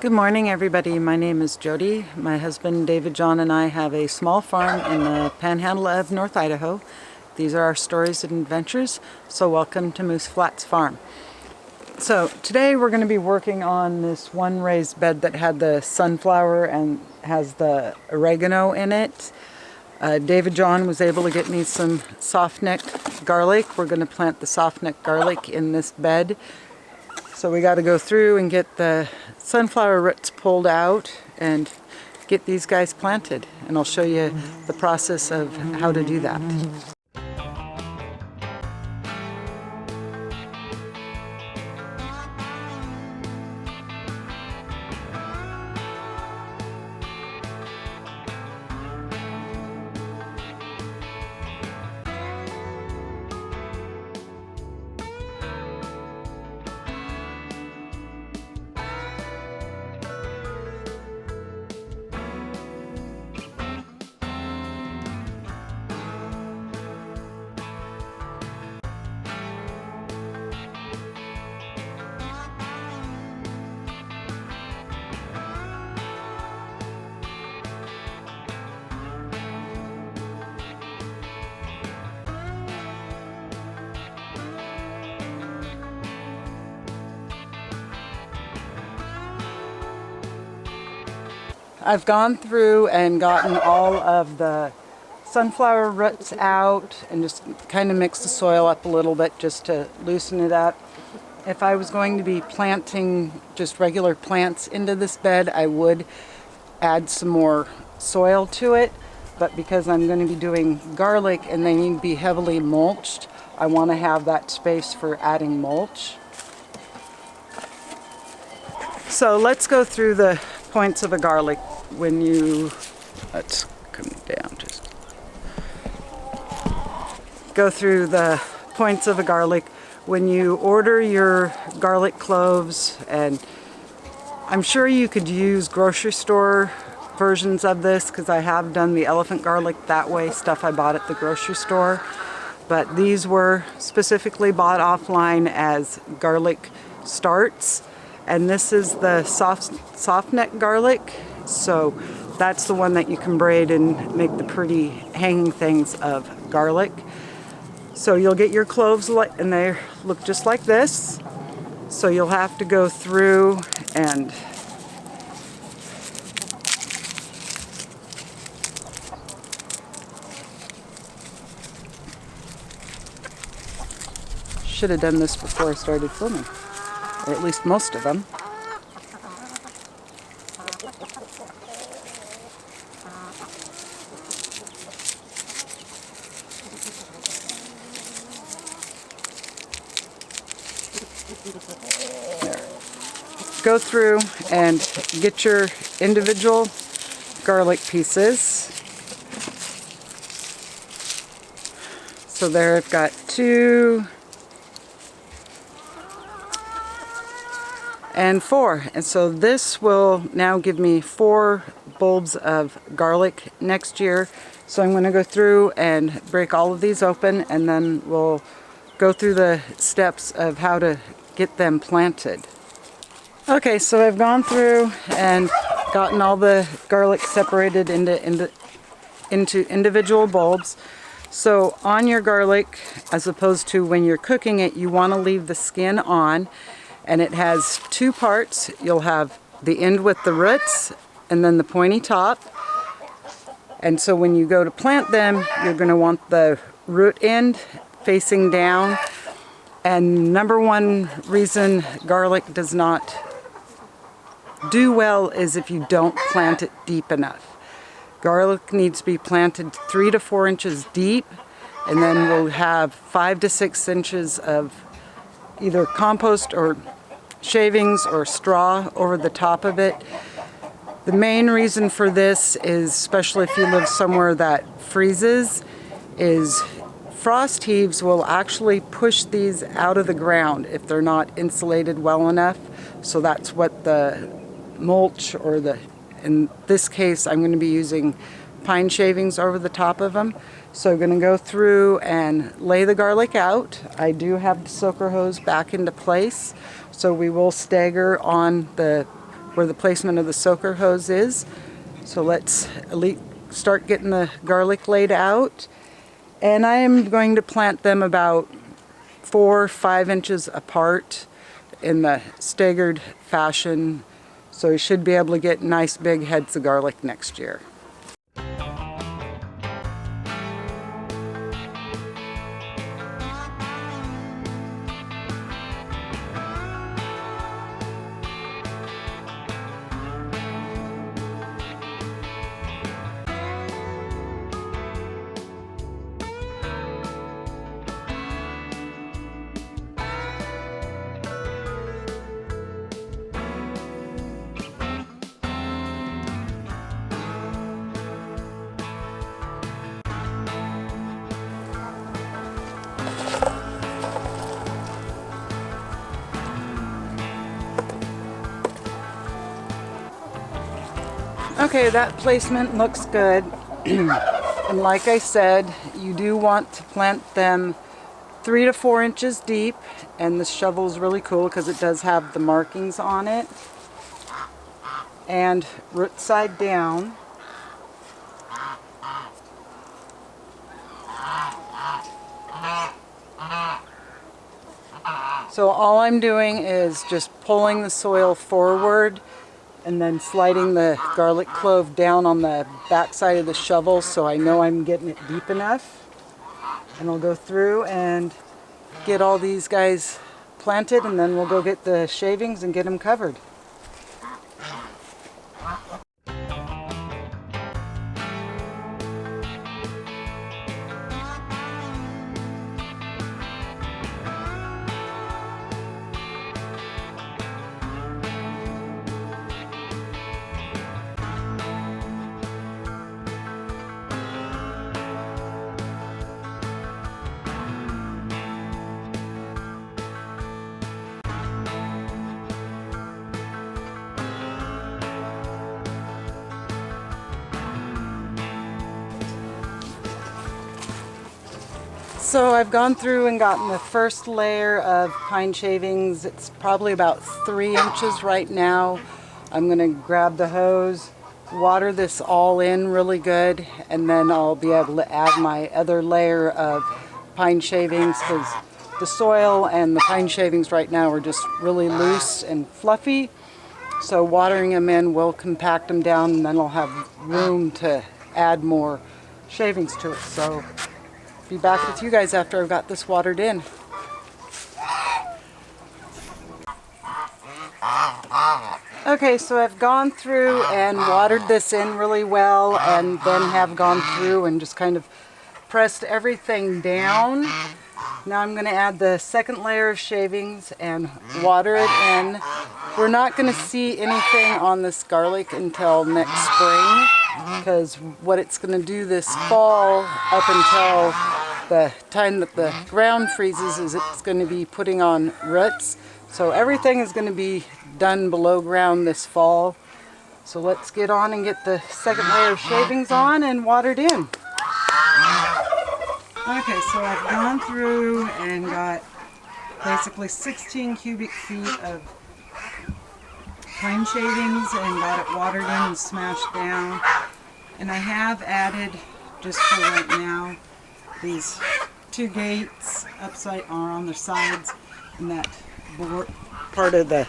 Good morning, everybody. My name is Jody. My husband David John and I have a small farm in the panhandle of North Idaho. These are our stories and adventures, so welcome to Moose Flats Farm. So today we're going to be working on this one raised bed that had the sunflower and has the oregano in it. David John was able to get me some soft-necked garlic. We're going to plant the soft-necked garlic in this bed. So we got to go through and get the sunflower roots pulled out and get these guys planted. And I'll show you the process of how to do that. I've gone through and gotten all of the sunflower roots out and just kind of mixed the soil up a little bit just to loosen it up. If I was going to be planting just regular plants into this bed, I would add some more soil to it. But because I'm going to be doing garlic and they need to be heavily mulched, I want to have that space for adding mulch. So let's go through the points of a garlic. Let's come down just. Go through the points of a garlic. When you order your garlic cloves, and I'm sure you could use grocery store versions of this because I have done the elephant garlic that way, stuff I bought at the grocery store. But these were specifically bought offline as garlic starts. And this is the soft neck garlic. So that's the one that you can braid and make the pretty hanging things of garlic. So you'll get your cloves and they look just like this. So you'll have to go through and should have done this before I started filming, or at least most of them. There. Go through and get your individual garlic pieces. So there I've got 2 and 4, and so this will now give me 4 bulbs of garlic next year. So I'm going to go through and break all of these open, and then we'll go through the steps of how to get them planted. Okay, so I've gone through and gotten all the garlic separated into individual bulbs. So on your garlic, as opposed to when you're cooking it, you want to leave the skin on. And it has 2 parts. You'll have the end with the roots and then the pointy top. And so when you go to plant them, you're going to want the root end facing down. And number one reason garlic does not do well is if you don't plant it deep enough. Garlic needs to be planted 3 to 4 inches deep, and then we'll have 5 to 6 inches of either compost or shavings or straw over the top of it. The main reason for this is, especially if you live somewhere that freezes, is frost heaves will actually push these out of the ground if they're not insulated well enough. So that's what the mulch, or in this case I'm going to be using pine shavings over the top of them. So I'm going to go through and lay the garlic out. I do have the soaker hose back into place, so we will stagger on the where the placement of the soaker hose is. So let's start getting the garlic laid out. And I am going to plant them about 4 or 5 inches apart in the staggered fashion. So you should be able to get nice big heads of garlic next year. Okay, that placement looks good. And like I said, you do want to plant them 3 to 4 inches deep, and the shovel is really cool because it does have the markings on it. And root side down. So all I'm doing is just pulling the soil forward and then sliding the garlic clove down on the back side of the shovel so I know I'm getting it deep enough. And I'll go through and get all these guys planted, and then we'll go get the shavings and get them covered. So I've gone through and gotten the first layer of pine shavings. It's probably about 3 inches right now. I'm going to grab the hose, water this all in really good, and then I'll be able to add my other layer of pine shavings because the soil and the pine shavings right now are just really loose and fluffy. So watering them in will compact them down, and then I'll have room to add more shavings to it. So be back with you guys after I've got this watered in. Okay, so I've gone through and watered this in really well, and then have gone through and just kind of pressed everything down. Now I'm going to add the second layer of shavings and water it in. We're not going to see anything on this garlic until next spring, because what it's going to do this fall up until the time that the ground freezes is it's going to be putting on roots. So everything is going to be done below ground this fall. So let's get on and get the second layer of shavings on and watered in. Okay, so I've gone through and got basically 16 cubic feet of pine shavings and got it watered in and smashed down. And I have added, just for right now, these 2 gates upside or on their sides, and that part of the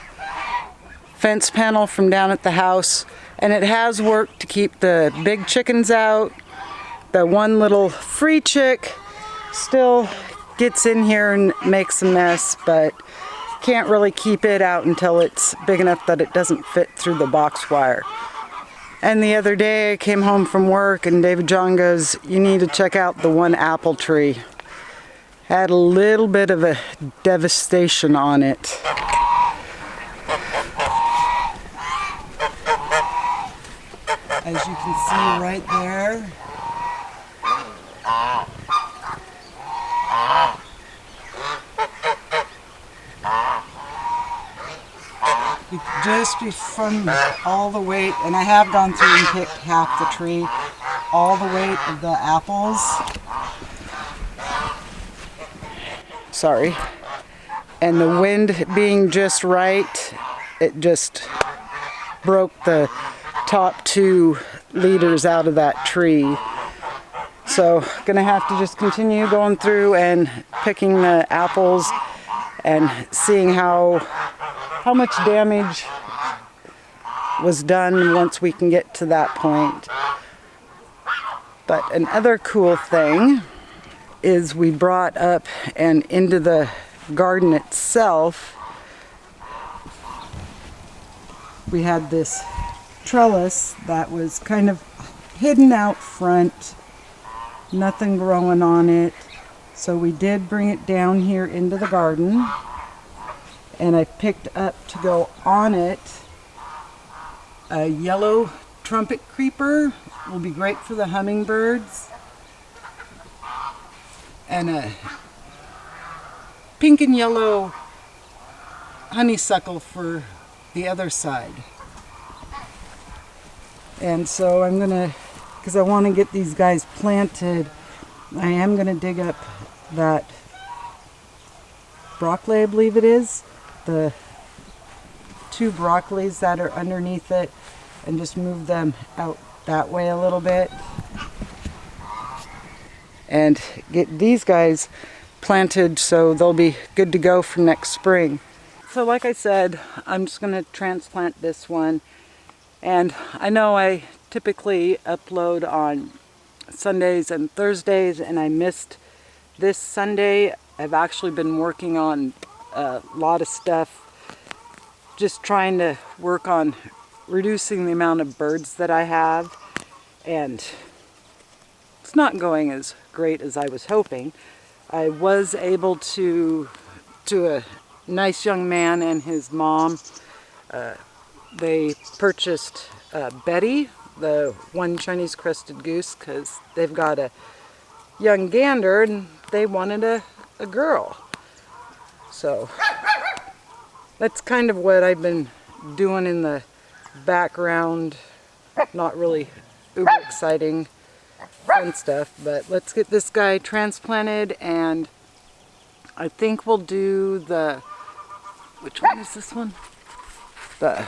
fence panel from down at the house. And it has worked to keep the big chickens out. The one little free chick still gets in here and makes a mess, but can't really keep it out until it's big enough that it doesn't fit through the box wire. And the other day I came home from work and David John goes, "You need to check out the one apple tree." Had a little bit of a devastation on it. As you can see right there. You could just be from all the weight, and I have gone through and picked half the tree, all the weight of the apples. Sorry. And the wind being just right, it just broke the top 2 leaders out of that tree. So gonna have to just continue going through and picking the apples and seeing how much damage was done once we can get to that point. But another cool thing is we brought up and into the garden itself, we had this trellis that was kind of hidden out front, nothing growing on it. So we did bring it down here into the garden, and I picked up to go on it a yellow trumpet creeper, will be great for the hummingbirds, and a pink and yellow honeysuckle for the other side. And so I'm gonna, because I want to get these guys planted, I am gonna dig up that broccoli, I believe it is, the 2 broccolis that are underneath it, and just move them out that way a little bit and get these guys planted so they'll be good to go for next spring. So like I said, I'm just going to transplant this one, and I know I typically upload on Sundays and Thursdays, and I missed this Sunday. I've actually been working on a lot of stuff, just trying to work on reducing the amount of birds that I have, and it's not going as great as I was hoping. I was able to a nice young man and his mom, they purchased Betty, the one Chinese crested goose, because they've got a young gander and they wanted a girl. So that's kind of what I've been doing in the background. Not really uber exciting fun stuff, but let's get this guy transplanted, and I think we'll do the, which one is this one? The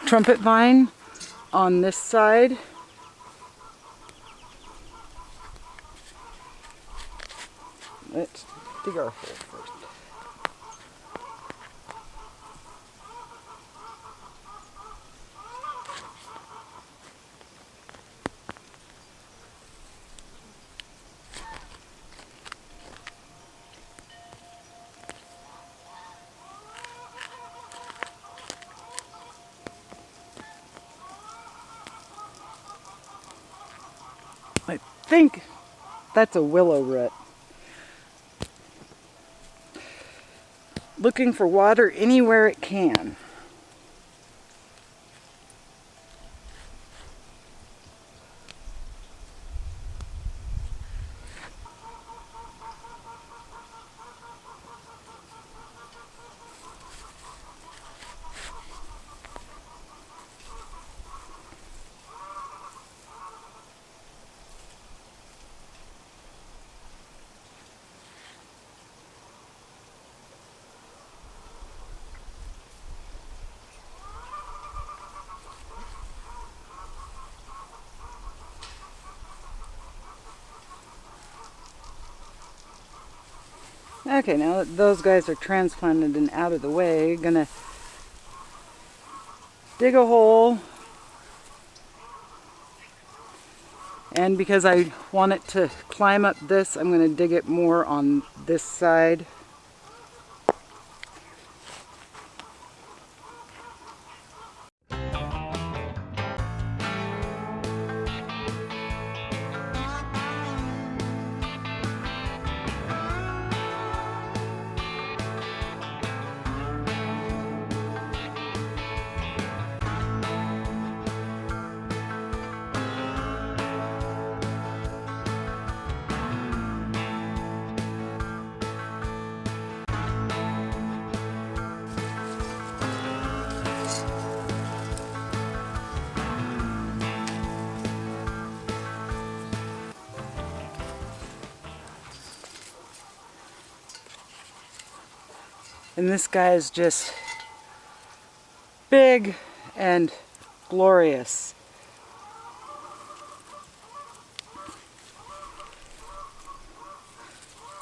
trumpet vine on this side. Let's dig our hole first. I think that's a willow root. Looking for water anywhere it can. Okay, now that those guys are transplanted and out of the way, gonna dig a hole, and because I want it to climb up this, I'm gonna dig it more on this side. And this guy is just big and glorious.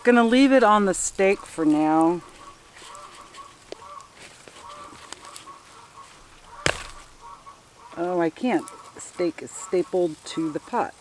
Gonna leave it on the stake for now. Oh, I can't. The stake is stapled to the pot.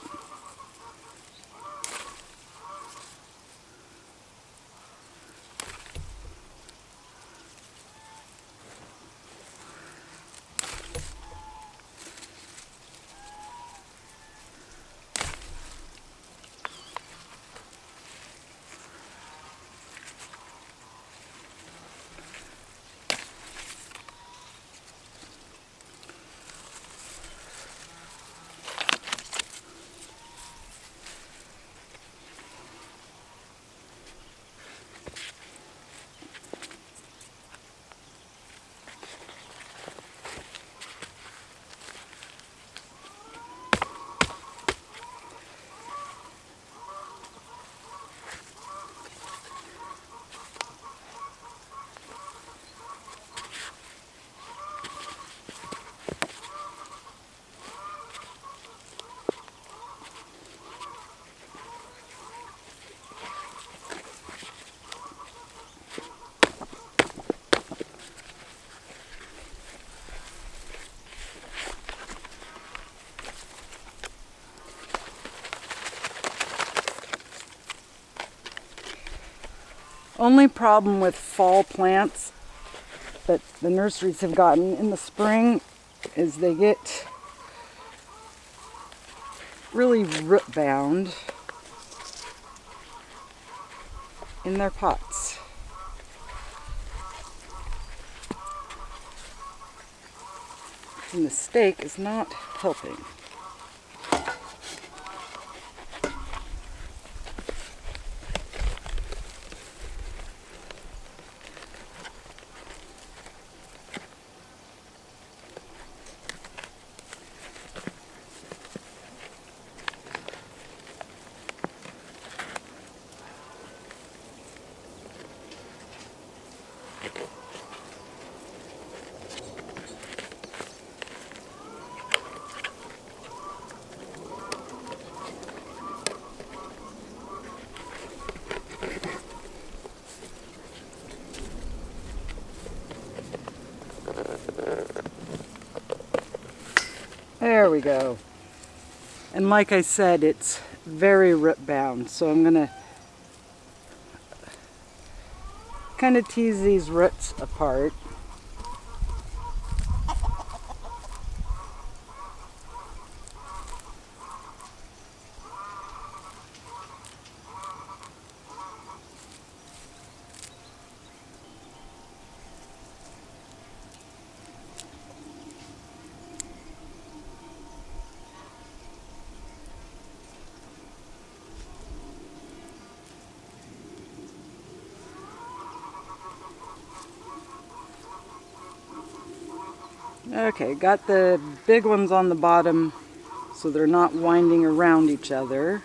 Only problem with fall plants that the nurseries have gotten in the spring is they get really root bound in their pots. And the stake is not helping. There we go. And like I said, it's very root bound, so I'm going to kind of tease these roots apart. Okay, got the big ones on the bottom so they're not winding around each other.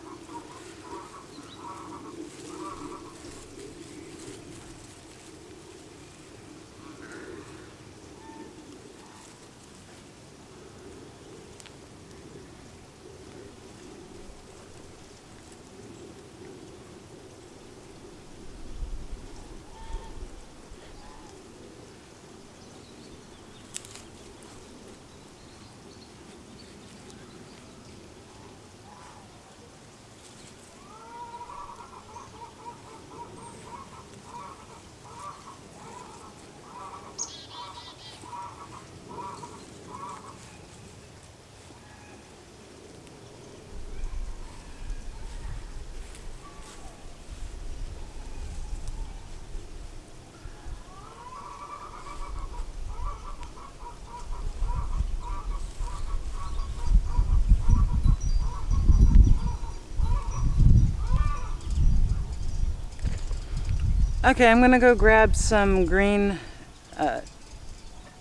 Okay, I'm gonna go grab some green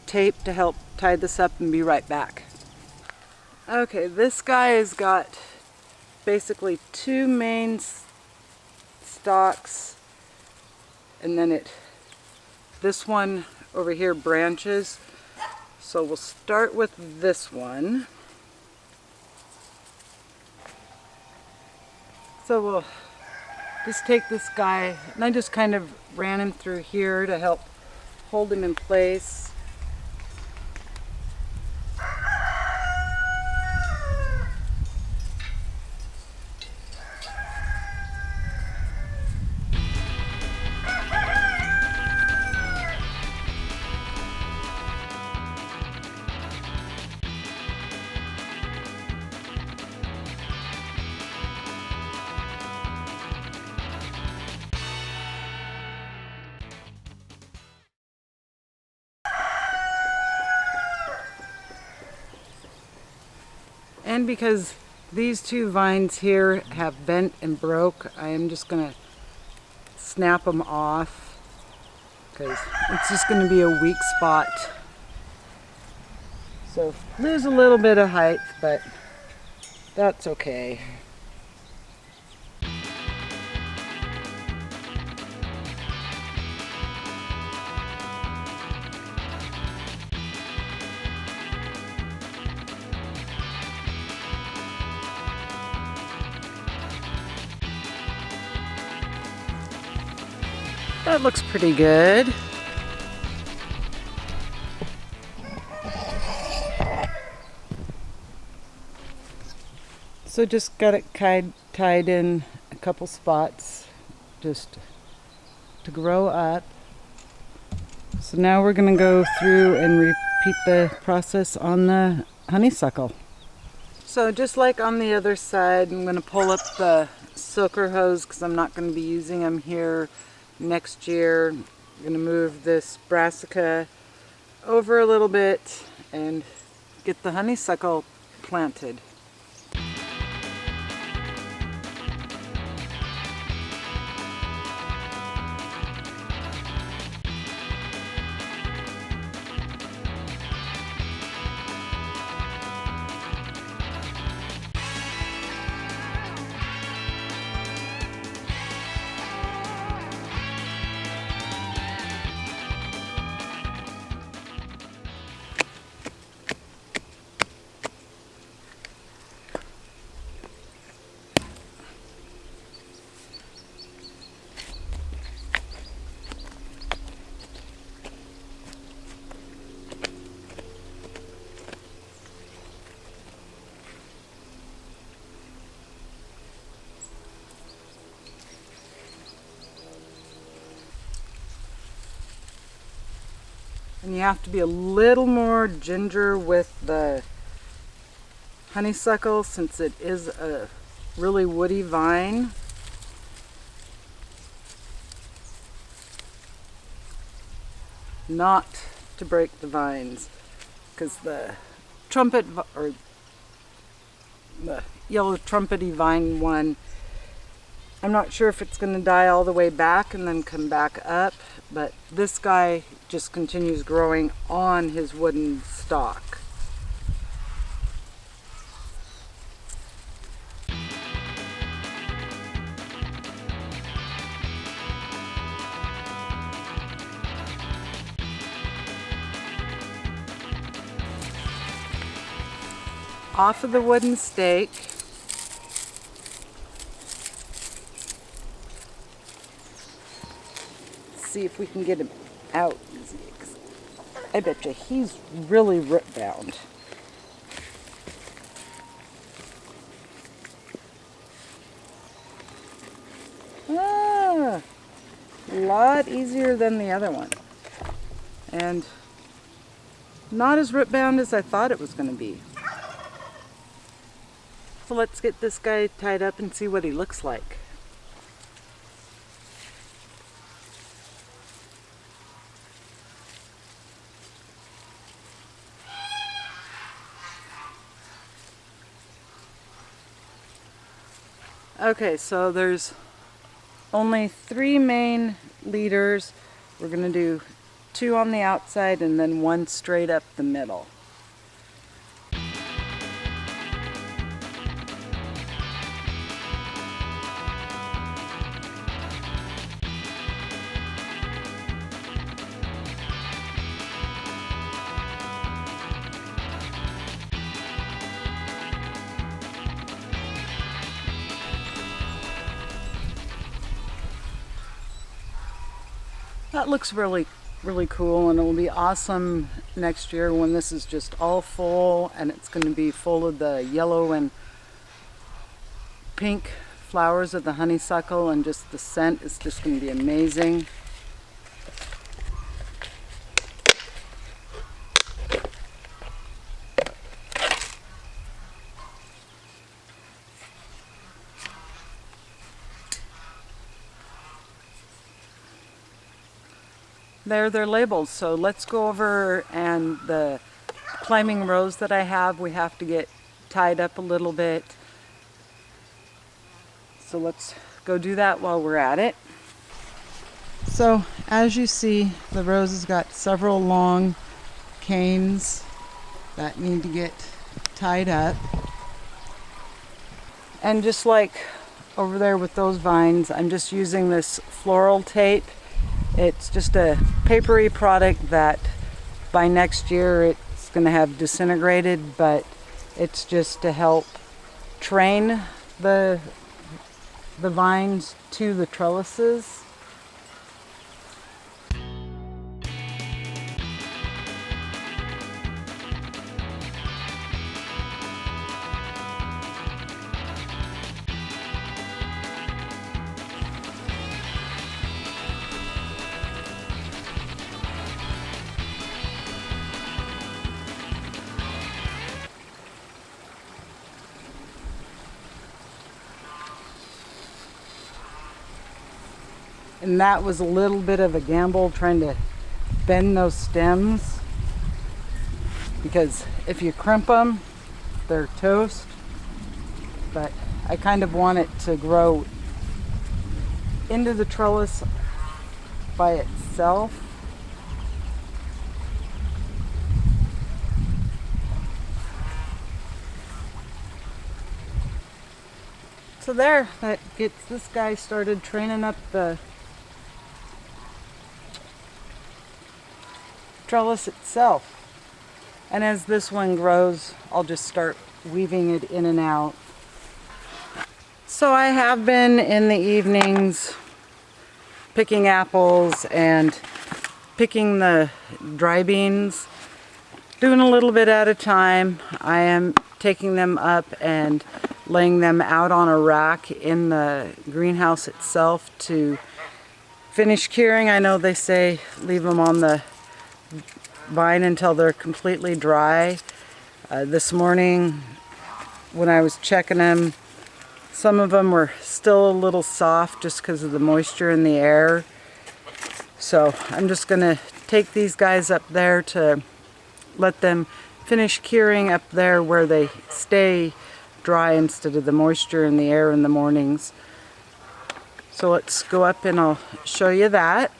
tape to help tie this up and be right back. Okay, this guy has got basically two main stalks, and then this one over here branches. So we'll start with this one. So we'll just take this guy, and I just kind of ran him through here to help hold him in place. And because these two vines here have bent and broke, I am just going to snap them off because it's just going to be a weak spot. So lose a little bit of height, but that's okay. That looks pretty good. So just got it tied in a couple spots just to grow up. So now we're going to go through and repeat the process on the honeysuckle. So just like on the other side, I'm going to pull up the silker hose because I'm not going to be using them here next year. I'm going to move this brassica over a little bit and get the honeysuckle planted. And you have to be a little more ginger with the honeysuckle since it is a really woody vine. Not to break the vines because the trumpet or the yellow trumpety vine one, I'm not sure if it's going to die all the way back and then come back up, but this guy just continues growing on his wooden stalk. Off of the wooden stake, see if we can get him out easy. I bet you he's really root bound. Ah, a lot easier than the other one. And not as root bound as I thought it was going to be. So let's get this guy tied up and see what he looks like. Okay, so there's only 3 main leaders. We're going to do 2 on the outside and then 1 straight up the middle. That looks really, really cool, and it will be awesome next year when this is just all full, and it's going to be full of the yellow and pink flowers of the honeysuckle, and just the scent is just going to be amazing. There, they're labeled. So let's go over, and the climbing rose that I have, we have to get tied up a little bit. So let's go do that while we're at it. So as you see, the rose has got several long canes that need to get tied up. And just like over there with those vines, I'm just using this floral tape. It's just a papery product that by next year it's going to have disintegrated, but it's just to help train the vines to the trellises. And that was a little bit of a gamble trying to bend those stems, because if you crimp them, they're toast. But I kind of want it to grow into the trellis by itself. So there, that gets this guy started training up the trellis itself. And as this one grows, I'll just start weaving it in and out. So I have been in the evenings picking apples and picking the dry beans, doing a little bit at a time. I am taking them up and laying them out on a rack in the greenhouse itself to finish curing. I know they say leave them on the vine until they're completely dry. This morning when I was checking them, some of them were still a little soft just because of the moisture in the air. So I'm just going to take these guys up there to let them finish curing up there where they stay dry instead of the moisture in the air in the mornings. So let's go up and I'll show you that.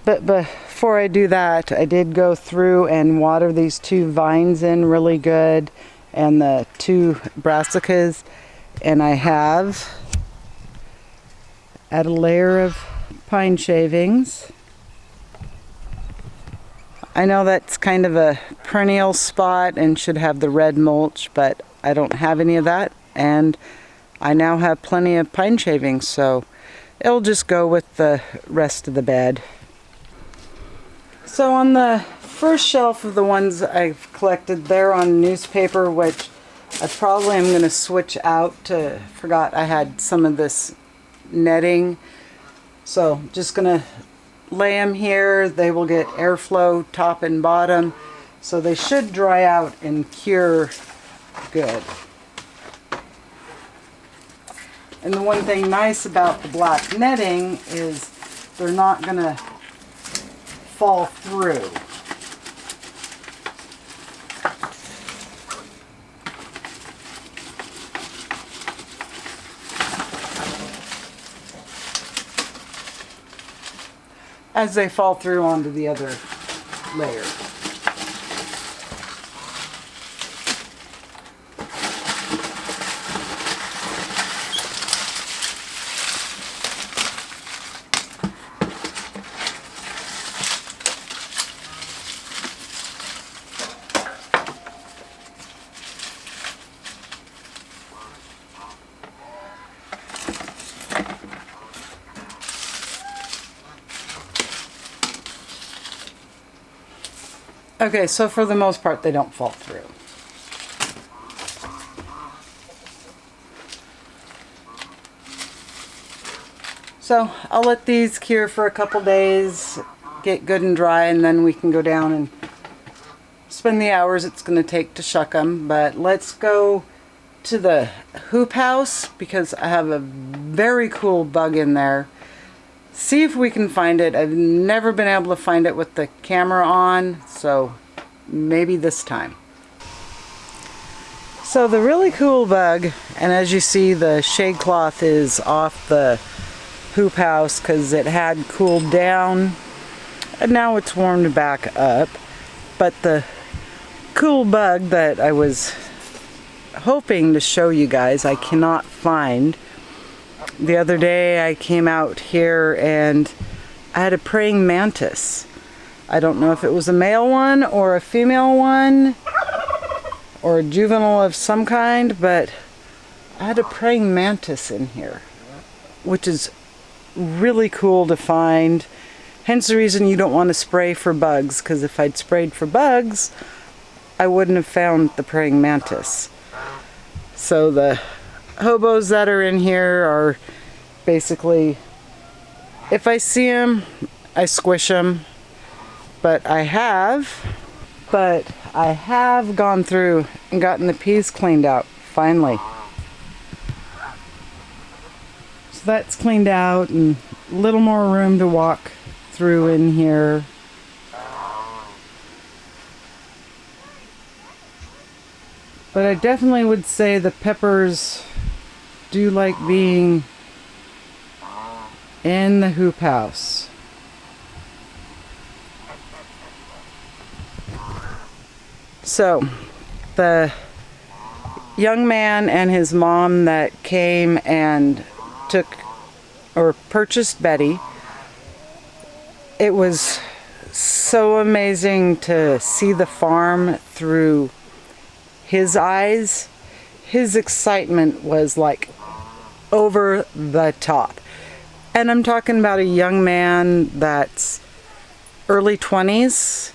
But before I do that, I did go through and water these two vines in really good, and the two brassicas, and I have add a layer of pine shavings. I know that's kind of a perennial spot and should have the red mulch, but I don't have any of that, and I now have plenty of pine shavings, so it'll just go with the rest of the bed. So on the first shelf of the ones I've collected, they're on newspaper, which I probably am going to switch out to, forgot I had some of this netting. So just going to lay them here. They will get airflow top and bottom, so they should dry out and cure good. And the one thing nice about the black netting is they're not going to fall through. As they fall through onto the other layer. Okay, so for the most part, they don't fall through. So I'll let these cure for a couple days, get good and dry, and then we can go down and spend the hours it's going to take to shuck them. But let's go to the hoop house because I have a very cool bug in there. See if we can find it. I've never been able to find it with the camera on, so maybe this time. So the really cool bug, and as you see the shade cloth is off the hoop house because it had cooled down and now it's warmed back up. But the cool bug that I was hoping to show you guys I cannot find. The other day I came out here and I had a praying mantis. I don't know if it was a male one or a female one or a juvenile of some kind, but I had a praying mantis in here, which is really cool to find. Hence the reason you don't want to spray for bugs, because if I'd sprayed for bugs, I wouldn't have found the praying mantis. So the hobos that are in here are basically, if I see them, I squish them. But I have gone through and gotten the peas cleaned out, finally. So that's cleaned out and a little more room to walk through in here. But I definitely would say the peppers do like being in the hoop house. So the young man and his mom that came and took or purchased Betty, it was so amazing to see the farm through his eyes. His excitement was like over the top. And I'm talking about a young man that's early 20s,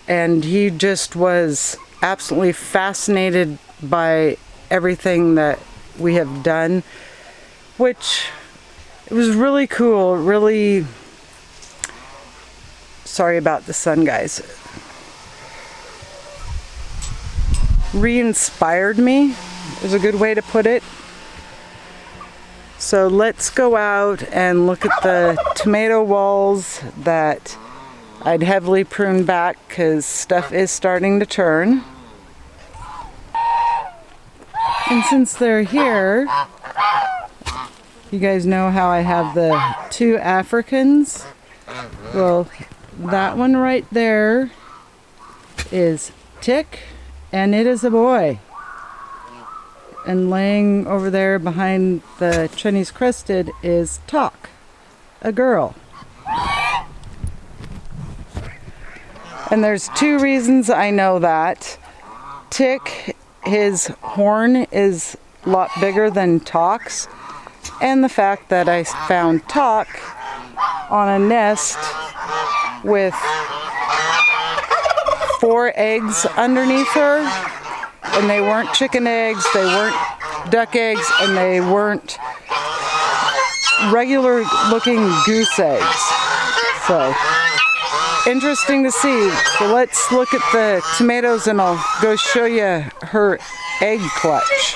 and he just was absolutely fascinated by everything that we have done, which it was really cool. Really sorry about the sun, guys. Re-inspired me is a good way to put it. So let's go out and look at the tomato walls that I'd heavily pruned back because stuff is starting to turn. And since they're here, you guys know how I have the two Africans? Well, that one right there is Tick, and it is a boy. And laying over there behind the Chinese crested is Talk, a girl. And there's two reasons I know that. Tick, his horn is a lot bigger than Talk's, and the fact that I found Talk on a nest with 4 eggs underneath her, and they weren't chicken eggs, they weren't duck eggs, and they weren't regular looking goose eggs. So interesting to see. So let's look at the tomatoes and I'll go show you her egg clutch.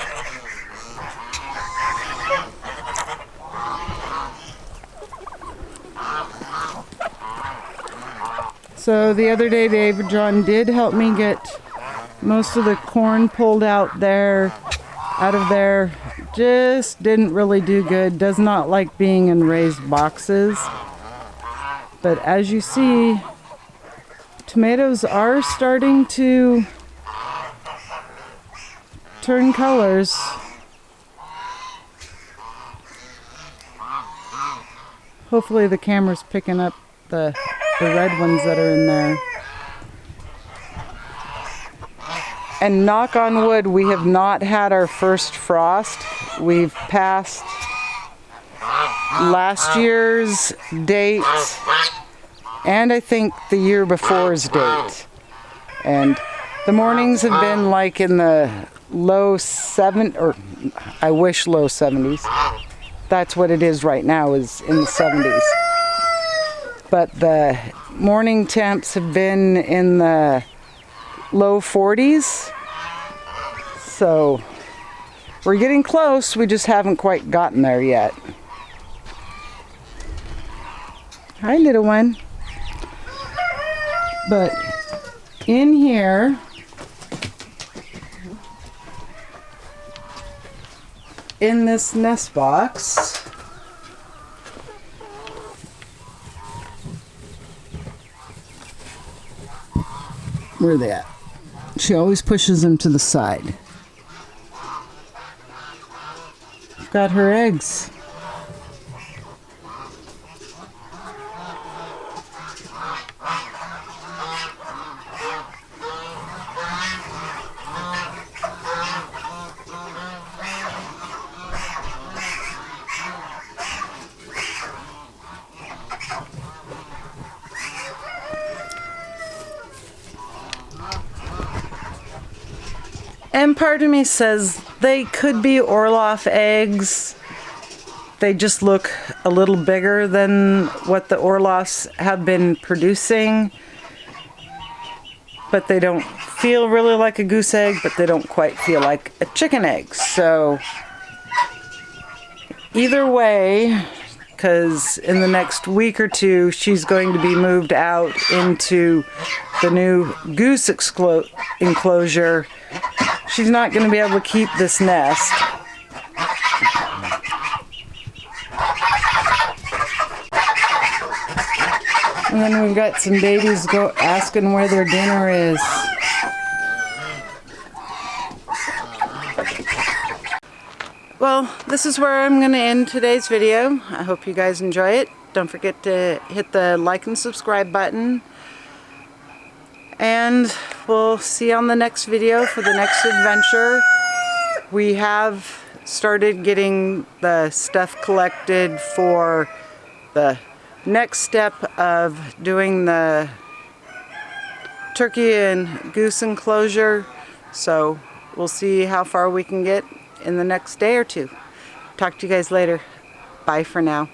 So the other day David John did help me get most of the corn pulled out of there. Just didn't really do good. Does not like being in raised boxes. But as you see, tomatoes are starting to turn colors. Hopefully the camera's picking up the red ones that are in there. And knock on wood, we have not had our first frost. We've passed last year's date and I think the year before's date. And the mornings have been like in the low 70s, or I wish low 70s. That's what it is right now, is in the 70s. But the morning temps have been in the low 40s. So we're getting close, we just haven't quite gotten there yet. Hi, little one. But in here, in this nest box, where are they at? She always pushes them to the side. Got her eggs. And part of me says they could be Orloff eggs. They just look a little bigger than what the Orloffs have been producing. But they don't feel really like a goose egg, but they don't quite feel like a chicken egg. So either way, because in the next week or two, she's going to be moved out into the new goose enclosure. She's not going to be able to keep this nest. And then we've got some babies asking where their dinner is. Well, this is where I'm going to end today's video. I hope you guys enjoy it. Don't forget to hit the like and subscribe button. And we'll see you on the next video for the next adventure. We have started getting the stuff collected for the next step of doing the turkey and goose enclosure. So we'll see how far we can get in the next day or two. Talk to you guys later. Bye for now.